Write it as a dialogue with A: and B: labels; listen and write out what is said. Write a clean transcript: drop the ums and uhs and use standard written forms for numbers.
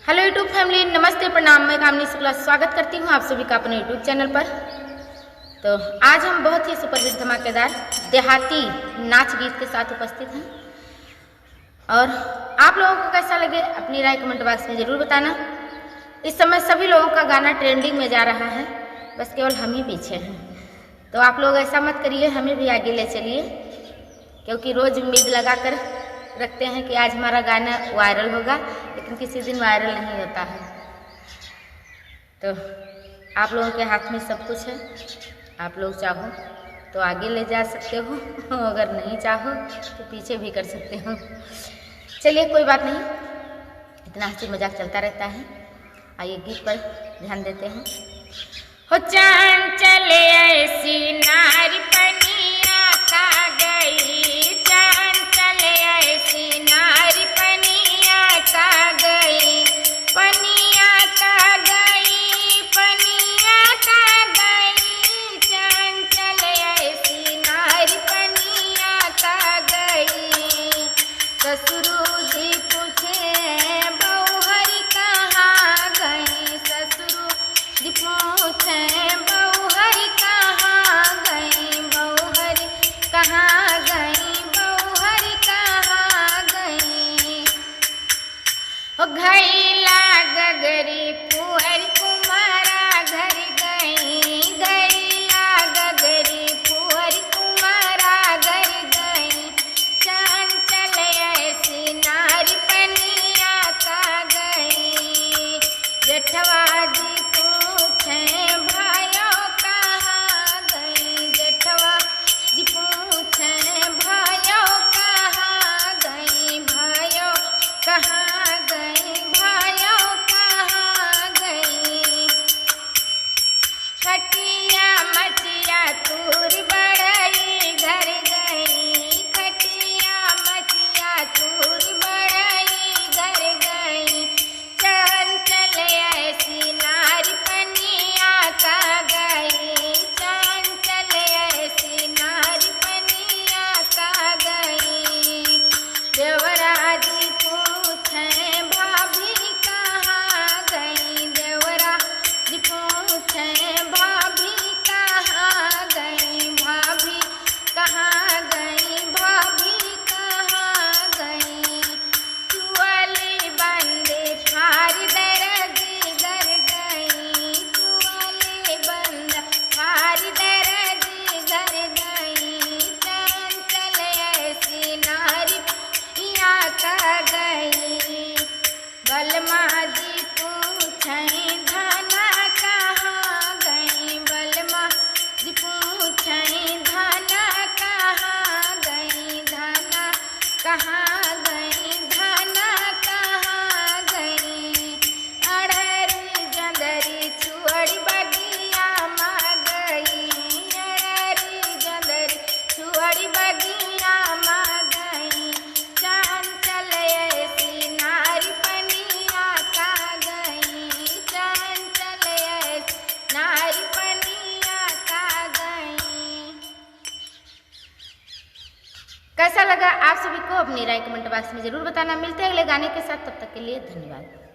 A: Hello YouTube family, नमस्ते, प्रणाम। मैं कामनी शुक्ला स्वागत करती हूँ आप सभी का अपने यूट्यूब चैनल पर। तो आज हम बहुत ही सुपर हिट धमाकेदार देहाती नाच गीत के साथ उपस्थित हैं और आप लोगों को कैसा लगे अपनी राय कमेंट बॉक्स में ज़रूर बताना। इस समय सभी लोगों का गाना ट्रेंडिंग में जा रहा है, बस केवल हम ही पीछे हैं। तो आप लोग ऐसा मत करिए, हमें भी आगे ले चलिए, क्योंकि रोज़ उम्मीद लगा कर रखते हैं कि आज हमारा गाना वायरल होगा, लेकिन किसी दिन वायरल नहीं होता है। तो आप लोगों के हाथ में सब कुछ है, आप लोग चाहो तो आगे ले जा सकते हो, अगर नहीं चाहो तो पीछे भी कर सकते हो। चलिए कोई बात नहीं, इतना हंसी मजाक चलता रहता है। आइए गीत पर ध्यान देते हैं। हो चांद चले ऐसी नारी पनिया का गई, चांद चले ऐसी नारी पनिया का गई, पनिया का गई, पनिया का गई, चांद चले ऐसी नारी पनिया का गई। ससुरु जी पूछे बहुहरी कहाँ गई, ससुरु जी पूछे बहुहरी कहाँ गई, बहुहरी कहाँ गई, बहुहरी कहाँ गई। ओ घैला गगरी पुअरी कुमारा घर गई, गैला गगरी पुअरी कुमारा घर गई, चांद चले ऐसी नारी पनिया का गई। जेठवा जी पूछे भाइयों कहाँ गई, जेठवा जी पूछे भाइयों कहाँ गई, भाइयों कहाँ गई, भाइयों कहाँ गई। खटिया मचिया तूर बड़ई घर गई, खटिया मचिया तूर बड़ई घर गई, चांद चले ऐसी नारी पनिया का गई, चांद चले ऐसी नारी पनिया का गई। देवराज पूछे भाभी कहाँ गई, देवराज पूछे भाभी कहाँ गई, भाभी कहाँ गई, भाभी कहाँ गई। चुअली बंदे फारी दरदी घर गई, चुअली बंद फारी दरदी घर गई, चांद चले ऐसी नारी पनिया का गई। बलमा जी पूछे धाना कहाँ गई, बलमा जी पूछे धाना कहाँ गई, धाना कहाँ गई, धाना कहाँ गई। अड़हरी जंदरी छुअड़ी बगिया माँ गई, अड़हरी जंदरी छुअड़ी बगिया माँ गई, चांद चले ऐसी नारी पनिया का गई, चांद चले ऐसी नारी पनिया का गई। कैसा लगा आप सभी को अपनी राय कमेंट बॉक्स में जरूर बताना। मिलते हैं अगले गाने के साथ, तब तक के लिए धन्यवाद।